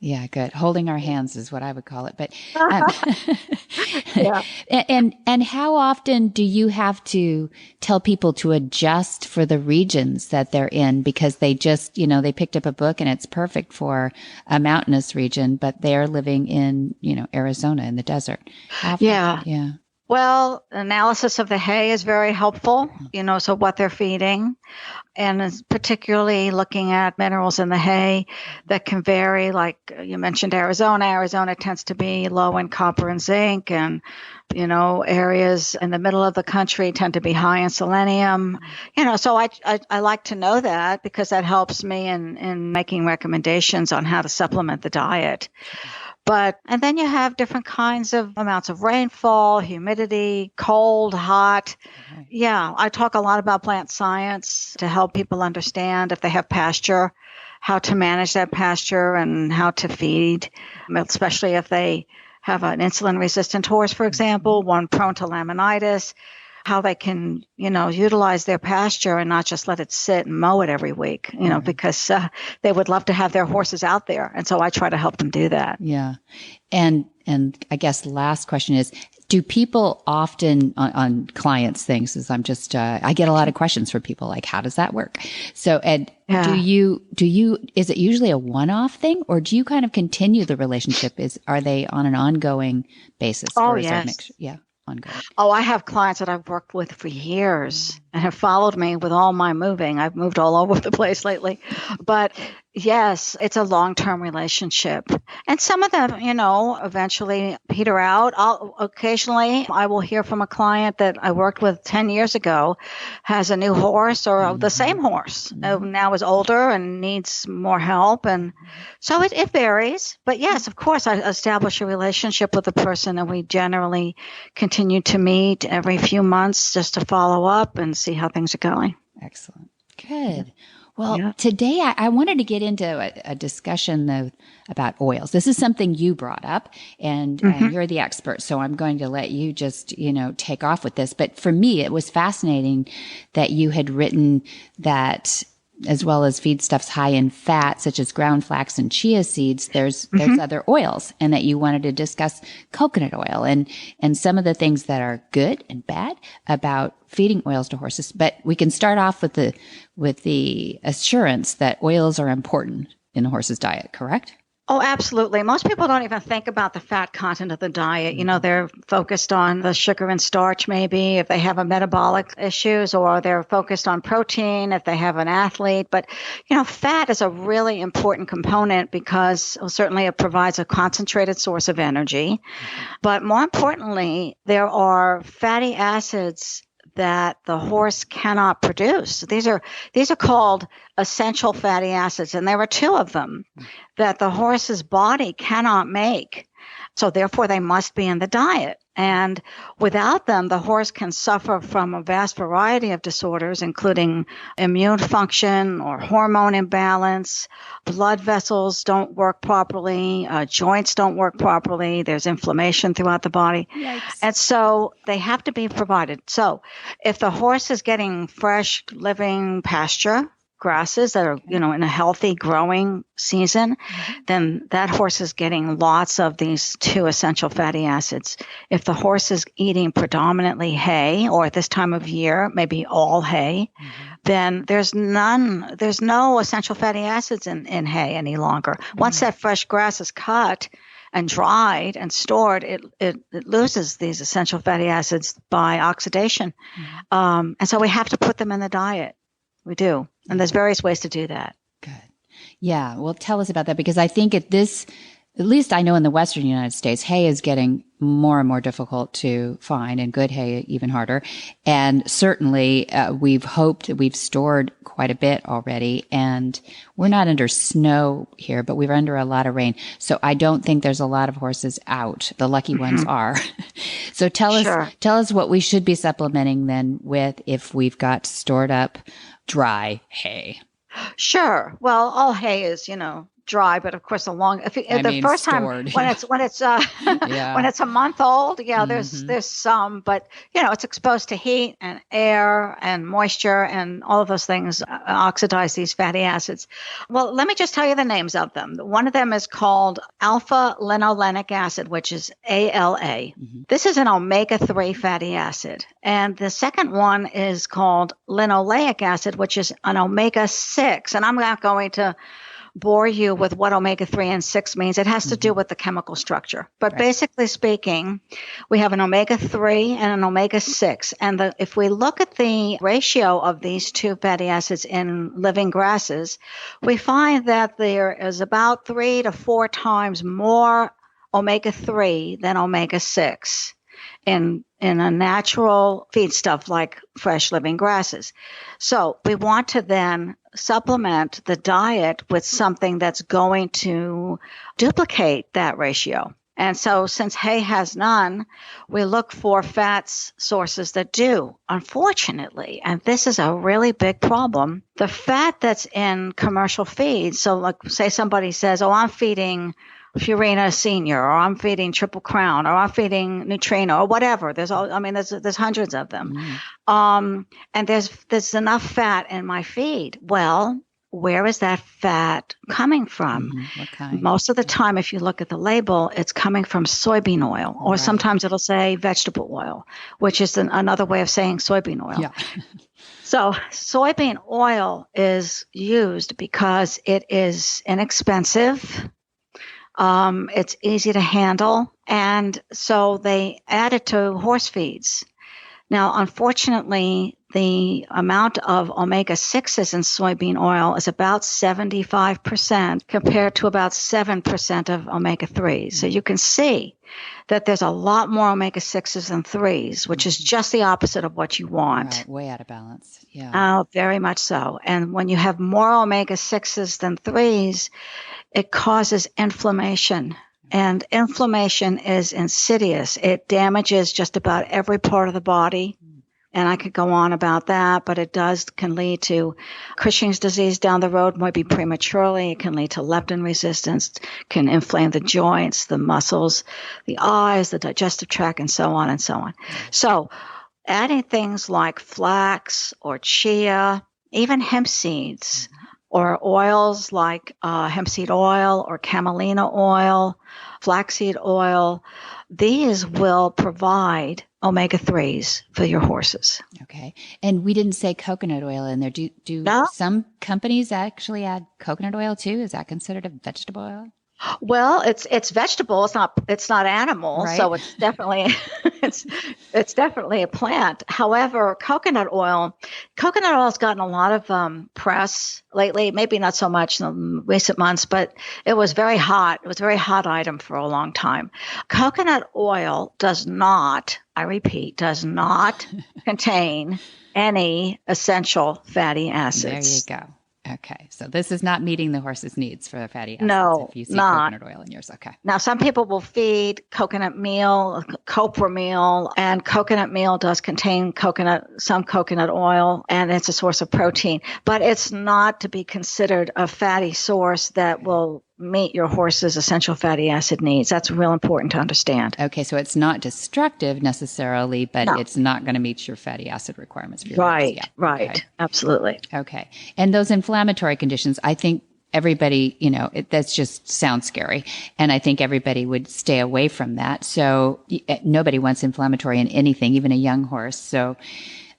B: Yeah, good. Holding our hands is what I would call it. But
F: yeah.
B: And how often do you have to tell people to adjust for the regions that they're in because they just, they picked up a book and it's perfect for a mountainous region, but they're living in, Arizona in the desert? Yeah.
F: Well, analysis of the hay is very helpful, so what they're feeding, and particularly looking at minerals in the hay that can vary. Like you mentioned, Arizona. Arizona tends to be low in copper and zinc, and, areas in the middle of the country tend to be high in selenium. So I like to know that because that helps me in making recommendations on how to supplement the diet. And then you have different kinds of amounts of rainfall, humidity, cold, hot. Okay. Yeah, I talk a lot about plant science to help people understand if they have pasture, how to manage that pasture and how to feed, especially if they have an insulin-resistant horse, for example, one prone to laminitis, how they can, utilize their pasture and not just let it sit and mow it every week, because they would love to have their horses out there. And so I try to help them do that.
B: Yeah. And I guess the last question is, Do people often on clients' things, as I'm just, I get a lot of questions from people like, how does that work? So, Ed, do you, is it usually a one-off thing, or do you kind of continue the relationship? Are they on an ongoing basis?
F: Oh,
B: or is there a
F: yes.
B: mixture? Yeah. Ongoing.
F: Oh, I have clients that I've worked with for years and have followed me with all my moving. I've moved all over the place lately. But yes, it's a long-term relationship. And some of them, eventually peter out. Occasionally, I will hear from a client that I worked with 10 years ago has a new horse or the same horse. Now is older and needs more help. And so it varies. But yes, of course, I establish a relationship with the person, and we generally continue to meet every few months just to follow up and see how things are going.
B: Excellent. Good. Well, today I wanted to get into a discussion though about oils. This is something you brought up, and you're the expert, so I'm going to let you just, take off with this. But for me, it was fascinating that you had written that, as well as feedstuffs high in fat, such as ground flax and chia seeds, there's other oils, and that you wanted to discuss coconut oil and some of the things that are good and bad about feeding oils to horses. But we can start off with the assurance that oils are important in a horse's diet, correct?
F: Oh, absolutely. Most people don't even think about the fat content of the diet. They're focused on the sugar and starch, maybe if they have a metabolic issues, or they're focused on protein if they have an athlete. But, fat is a really important component because certainly it provides a concentrated source of energy. But more importantly, there are fatty acids that the horse cannot produce. These are called essential fatty acids, and there are two of them that the horse's body cannot make. So therefore, they must be in the diet. And without them, the horse can suffer from a vast variety of disorders, including immune function or hormone imbalance. Blood vessels don't work properly. Joints don't work properly. There's inflammation throughout the body.
B: Yikes.
F: And so they have to be provided. So if the horse is getting fresh, living pasture, grasses that are, in a healthy growing season, then that horse is getting lots of these two essential fatty acids. If the horse is eating predominantly hay, or at this time of year, maybe all hay, then there's no essential fatty acids in hay any longer. Once that fresh grass is cut and dried and stored, it loses these essential fatty acids by oxidation. And so we have to put them in the diet. We do. And there's various ways to do that.
B: Good. Yeah. Well, tell us about that, because I think at least I know in the Western United States, hay is getting more and more difficult to find, and good hay even harder. And certainly we've stored quite a bit already, and we're not under snow here, but we're under a lot of rain. So I don't think there's a lot of horses out. The lucky ones are. So tell us what we should be supplementing then with if we've got stored up dry hay.
F: Sure. Well, all hay is, dry, but of course the first
B: stored.
F: time when it's when it's a month old, there's some, but it's exposed to heat and air and moisture, and all of those things oxidize these fatty acids. Well, let me just tell you the names of them. One of them is called alpha linolenic acid, which is ALA. This is an omega-3 fatty acid, and the second one is called linoleic acid, which is an omega-6. And I'm not going to bore you with what omega-3 and 6 means. It has to do with the chemical structure. But basically speaking, we have an omega-3 and an omega-6. And if we look at the ratio of these two fatty acids in living grasses, we find that there is about 3 to 4 times more omega-3 than omega-6 in a natural feedstuff like fresh living grasses. So we want to then supplement the diet with something that's going to duplicate that ratio. And so since hay has none, we look for fats sources that do, unfortunately. And this is a really big problem. The fat that's in commercial feeds, so like say somebody says, oh, I'm feeding Purina Senior, or I'm feeding Triple Crown, or I'm feeding Nutrino, or whatever. There's hundreds of them. And there's enough fat in my feed. Well, where is that fat coming from?
B: What kind?
F: Most of the time, if you look at the label, it's coming from soybean oil, or
B: Right.
F: sometimes it'll say vegetable oil, which is another way of saying soybean oil.
B: Yeah.
F: So soybean oil is used because it is inexpensive. It's easy to handle. And so they add it to horse feeds. Now, unfortunately, the amount of omega-6s in soybean oil is about 75% compared to about 7% of omega-3s. So you can see that there's a lot more omega-6s than 3s, which is just the opposite of what you want.
B: Right, way out of balance. Yeah.
F: Very much so. And when you have more omega-6s than 3s, it causes inflammation. And inflammation is insidious. It damages just about every part of the body. And I could go on about that, but it can lead to Cushing's disease down the road, maybe prematurely. It can lead to leptin resistance, can inflame the joints, the muscles, the eyes, the digestive tract, and so on and so on. So adding things like flax or chia, even hemp seeds, or oils like hemp seed oil or camelina oil, flaxseed oil, these will provide omega-3s for your horses.
B: Okay. And we didn't say coconut oil in there. Do
F: No?
B: Some companies actually add coconut oil too? Is that considered a vegetable oil?
F: Well, it's vegetable. It's not animal,
B: Right.
F: so it's definitely it's definitely a plant. However, coconut oil has gotten a lot of press lately. Maybe not so much in the recent months, but it was very hot. It was a very hot item for a long time. Coconut oil does not, I repeat, does not contain any essential fatty acids.
B: There you go. Okay. So this is not meeting the horse's needs for fatty acids.
F: No,
B: if you see
F: not.
B: coconut oil in yours. Okay.
F: Now, some people will feed coconut meal, copra meal, and coconut meal does contain some coconut oil, and it's a source of protein. But it's not to be considered a fatty source that will meet your horse's essential fatty acid needs. That's real important to understand.
B: Okay. So it's not destructive necessarily, but
F: No.
B: it's not going to meet your fatty acid requirements for your
F: Right,
B: horse. Yeah.
F: right.
B: Okay.
F: Absolutely.
B: Okay. And those inflammatory conditions, I think everybody, that's just sounds scary. And I think everybody would stay away from that. So nobody wants inflammatory in anything, even a young horse. So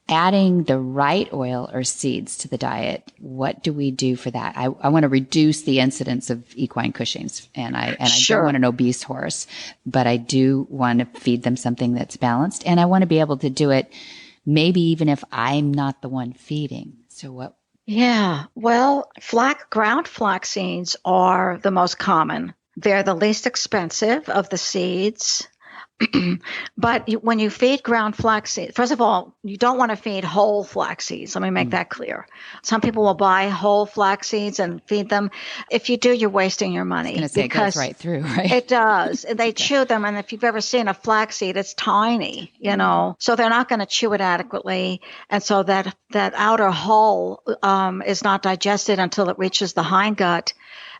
B: adding the right oil or seeds to the diet, what do we do for that? I want to reduce the incidence of equine Cushing's, and I
F: Sure.
B: don't want an obese horse, but I do want to feed them something that's balanced, and I want to be able to do it maybe even if I'm not the one feeding. So what?
F: Yeah. Well, ground flax seeds are the most common. They're the least expensive of the seeds. But when you feed ground flax seeds, first of all, you don't want to feed whole flax seeds. Let me make that clear. Some people will buy whole flax seeds and feed them. If you do, you're wasting your money.
B: I was going to say it goes right through, right?
F: It does. They chew them, and if you've ever seen a flax seed, it's tiny, so they're not going to chew it adequately. And so that outer hull is not digested until it reaches the hindgut,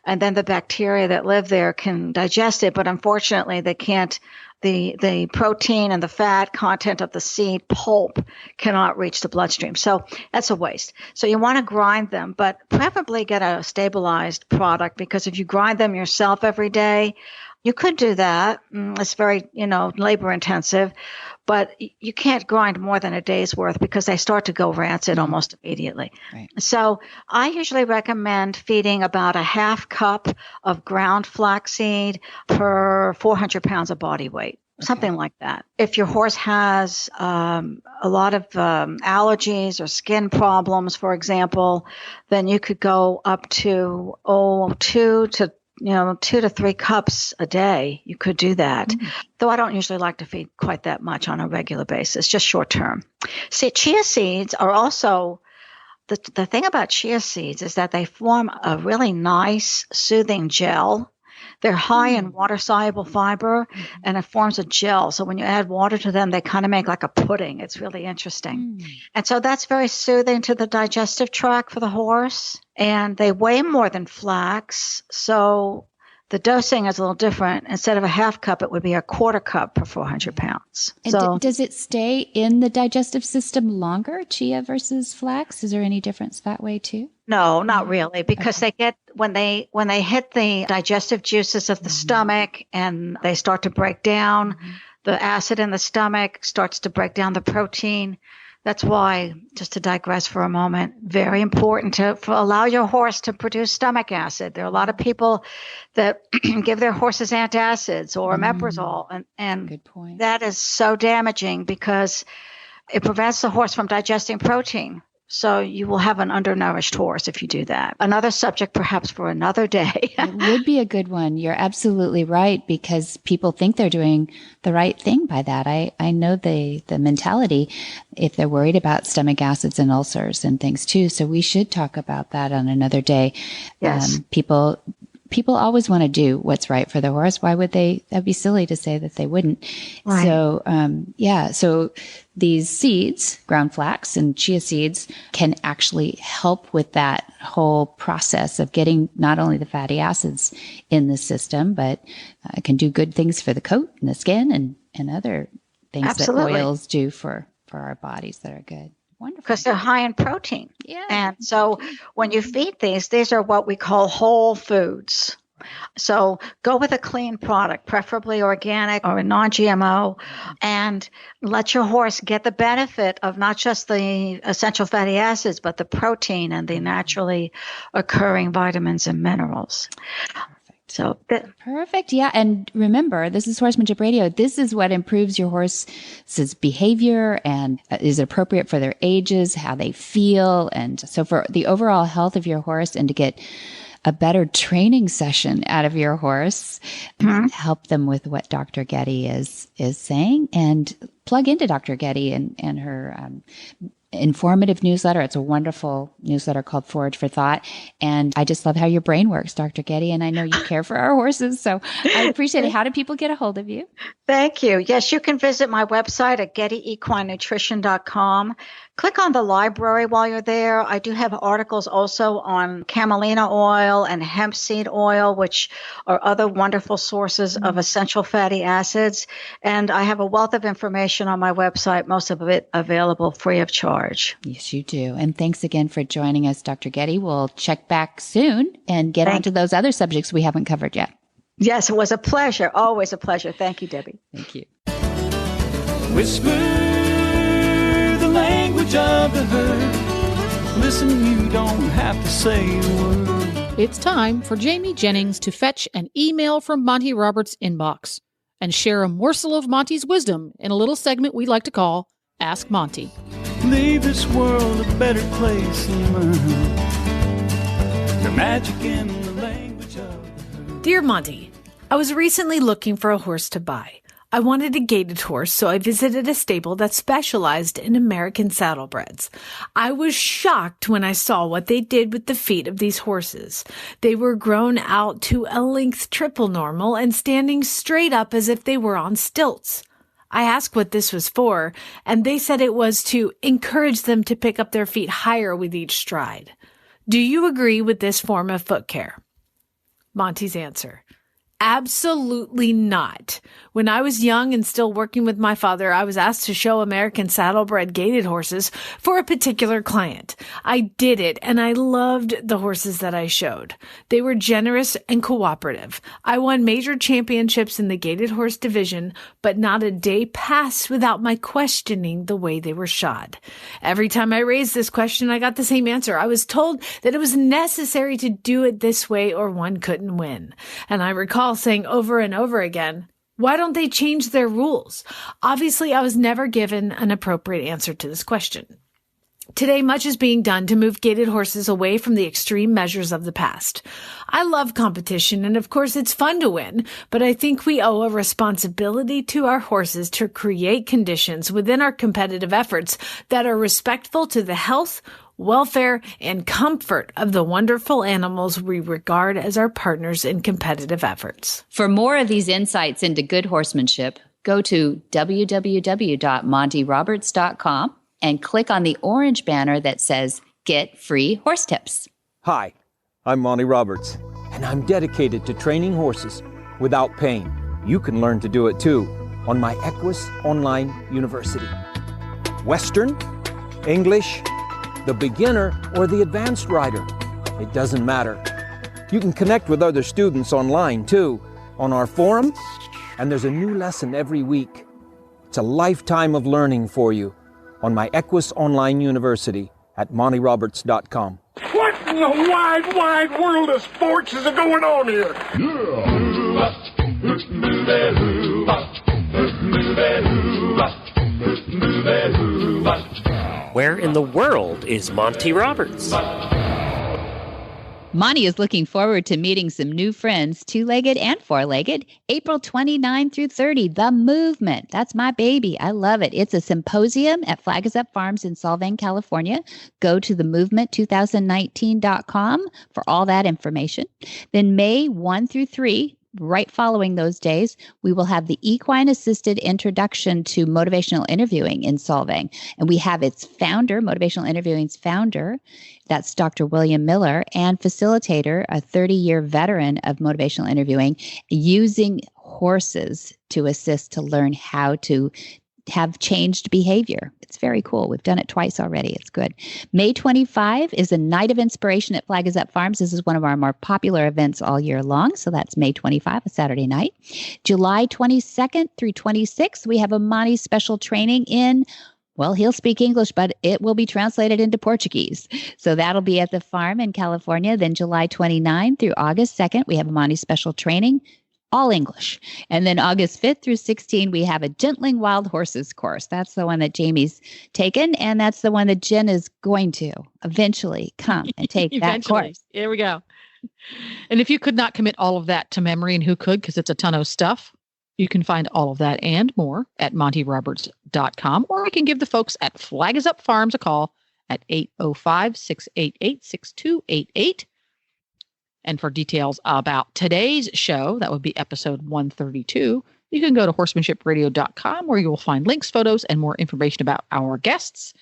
F: and then the bacteria that live there can digest it. But unfortunately, they can't. The protein and the fat content of the seed pulp cannot reach the bloodstream. So that's a waste. So you want to grind them, but preferably get a stabilized product, because if you grind them yourself every day, you could do that. It's very, labor intensive, but you can't grind more than a day's worth because they start to go rancid almost immediately.
B: Right.
F: So I usually recommend feeding about a half cup of ground flaxseed per 400 pounds of body weight. Something like that. If your horse has a lot of allergies or skin problems, for example, then you could go up to 2 to 3 cups a day. You could do that. Though I don't usually like to feed quite that much on a regular basis, just short term. See, chia seeds are also, the thing about chia seeds is that they form a really nice, soothing gel. They're high in water-soluble fiber, and it forms a gel. So when you add water to them, they kind of make like a pudding. It's really interesting. And so that's very soothing to the digestive tract for the horse. And they weigh more than flax. So the dosing is a little different. Instead of a half cup, it would be a quarter cup per 400 pounds.
B: And does it stay in the digestive system longer, chia versus flax? Is there any difference that way too?
F: No, not really, because they get when they hit the digestive juices of the stomach and they start to break down, the acid in the stomach starts to break down the protein. That's why, just to digress for a moment, very important to allow your horse to produce stomach acid. There are a lot of people that give their horses antacids or omeprazole, and
B: good point.
F: That is so damaging because it prevents the horse from digesting protein. So you will have an undernourished horse if you do that. Another subject perhaps for another day.
B: It would be a good one. You're absolutely right, because people think they're doing the right thing by that. I know the mentality if they're worried about stomach acids and ulcers and things too. So we should talk about that on another day.
F: Yes.
B: People always want to do what's right for their horse. Why would they? That'd be silly to say that they wouldn't.
F: Right.
B: So, so these seeds, ground flax and chia seeds, can actually help with that whole process of getting not only the fatty acids in the system, but can do good things for the coat and the skin and other things
F: Absolutely.
B: that oils do for our bodies that are good. Wonderful.
F: Because they're high in protein.
B: Yeah.
F: And so when you feed these are what we call whole foods. So go with a clean product, preferably organic or a non-GMO, and let your horse get the benefit of not just the essential fatty acids, but the protein and the naturally occurring vitamins and minerals. So
B: Perfect. Yeah. And remember, this is Horsemanship Radio. This is what improves your horse's behavior and is appropriate for their ages, how they feel. And so for the overall health of your horse and to get a better training session out of your horse, help them with what Dr. Getty is saying, and plug into Dr. Getty and her informative newsletter. It's a wonderful newsletter called Forage for Thought. And I just love how your brain works, Dr. Getty. And I know you care for our horses, so I appreciate it. How do people get a hold of you?
F: Thank you. Yes, you can visit my website at gettyequinenutrition.com. Click on the library while you're there. I do have articles also on camelina oil and hemp seed oil, which are other wonderful sources of essential fatty acids. And I have a wealth of information on my website, most of it available free of charge.
B: Yes, you do. And thanks again for joining us, Dr. Getty. We'll check back soon and get onto those other subjects we haven't covered yet.
F: Yes, it was a pleasure. Always a pleasure. Thank you, Debbie.
B: Thank you.
G: Whisper the language of the herd. Listen, you don't have to say a word.
C: It's time for Jamie Jennings to fetch an email from Monty Roberts' inbox and share a morsel of Monty's wisdom in a little segment we like to call Ask Monty.
G: Leave this world a better place than mine. The magic in the language of the herd.
H: Dear Monty, I was recently looking for a horse to buy. I wanted a gaited horse, so I visited a stable that specialized in American saddlebreds. I was shocked when I saw what they did with the feet of these horses. They were grown out to a length triple normal and standing straight up as if they were on stilts. I asked what this was for, and they said it was to encourage them to pick up their feet higher with each stride. Do you agree with this form of foot care? Monty's answer: absolutely not. When I was young and still working with my father, I was asked to show American saddlebred gaited horses for a particular client. I did it, and I loved the horses that I showed. They were generous and cooperative. I won major championships in the gaited horse division, but not a day passed without my questioning the way they were shod. Every time I raised this question, I got the same answer. I was told that it was necessary to do it this way or one couldn't win. And I recall saying over and over again, why don't they change their rules? Obviously, I was never given an appropriate answer to this question. Today, much is being done to move gaited horses away from the extreme measures of the past. I love competition, and of course it's fun to win, but I think we owe a responsibility to our horses to create conditions within our competitive efforts that are respectful to the health, welfare, and comfort of the wonderful animals we regard as our partners in competitive efforts.
B: For more of these insights into good horsemanship, go to www.montyroberts.com and click on the orange banner that says Get Free Horse Tips.
I: Hi, I'm Monty Roberts, and I'm dedicated to training horses without pain. You can learn to do it too on my Equus Online University. Western, English, the beginner, or the advanced rider. It doesn't matter. You can connect with other students online too, on our forum, and there's a new lesson every week. It's a lifetime of learning for you on my Equus Online University at montyroberts.com.
J: What in the wide, wide world of sports is going on here?
A: Where in the world is Monty Roberts?
B: Monty is looking forward to meeting some new friends, two-legged and four-legged, April 29 through 30, The Movement. That's my baby. I love it. It's a symposium at Flag is Up Farms in Solvang, California. Go to themovement2019.com for all that information. Then May 1 through 3, right following those days, we will have the equine-assisted introduction to motivational interviewing in Solvang. And we have its founder, Motivational Interviewing's founder, that's Dr. William Miller, and facilitator, a 30-year veteran of motivational interviewing, using horses to assist to learn how to have changed behavior. It's very cool. We've done it twice already. It's good. May 25 is a night of inspiration at Flag is Up Farms. This is one of our more popular events all year long. So that's May 25, a Saturday night. July 22nd through 26th, we have a Monty special training in, well, he'll speak English, but it will be translated into Portuguese. So that'll be at the farm in California. Then July 29 through August 2nd, we have a Monty special training, all English. And then August 5th through 16, we have a Gentling Wild Horses course. That's the one that Jamie's taken. And that's the one that Jen is going to eventually come and take that course.
C: Here we go. And if you could not commit all of that to memory, and who could, because it's a ton of stuff, you can find all of that and more at montyroberts.com, or you can give the folks at Flag is Up Farms a call at 805-688-6288. And for details about today's show, that would be episode 132, you can go to horsemanshipradio.com, where you will find links, photos, and more information about our guests.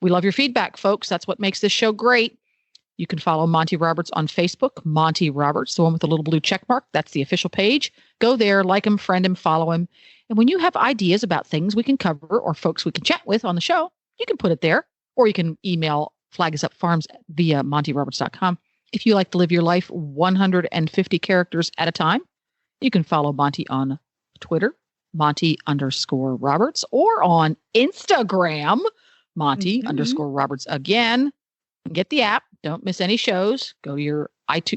C: We love your feedback, folks. That's what makes this show great. You can follow Monty Roberts on Facebook, Monty Roberts, the one with the little blue check mark. That's the official page. Go there, like him, friend him, follow him. And when you have ideas about things we can cover or folks we can chat with on the show, you can put it there, or you can email flagisupfarms via montyroberts.com. If you like to live your life 150 characters at a time, you can follow Monty on Twitter, Monty_Roberts, or on Instagram, Monty_Roberts again. Get the app. Don't miss any shows. Go to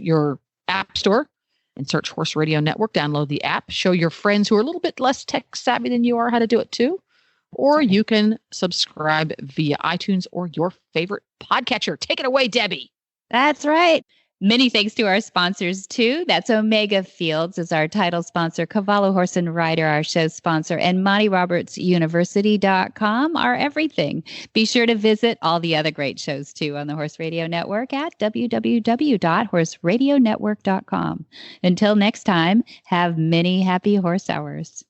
C: your app store and search Horse Radio Network. Download the app. Show your friends who are a little bit less tech savvy than you are how to do it too. Or you can subscribe via iTunes or your favorite podcatcher. Take it away, Debbie.
B: That's right. Many thanks to our sponsors, too. That's Omega Fields is our title sponsor, Cavallo Horse and Rider, our show sponsor, and MontyRobertsUniversity.com, our everything. Be sure to visit all the other great shows, too, on the Horse Radio Network at www.horseradionetwork.com. Until next time, have many happy horse hours.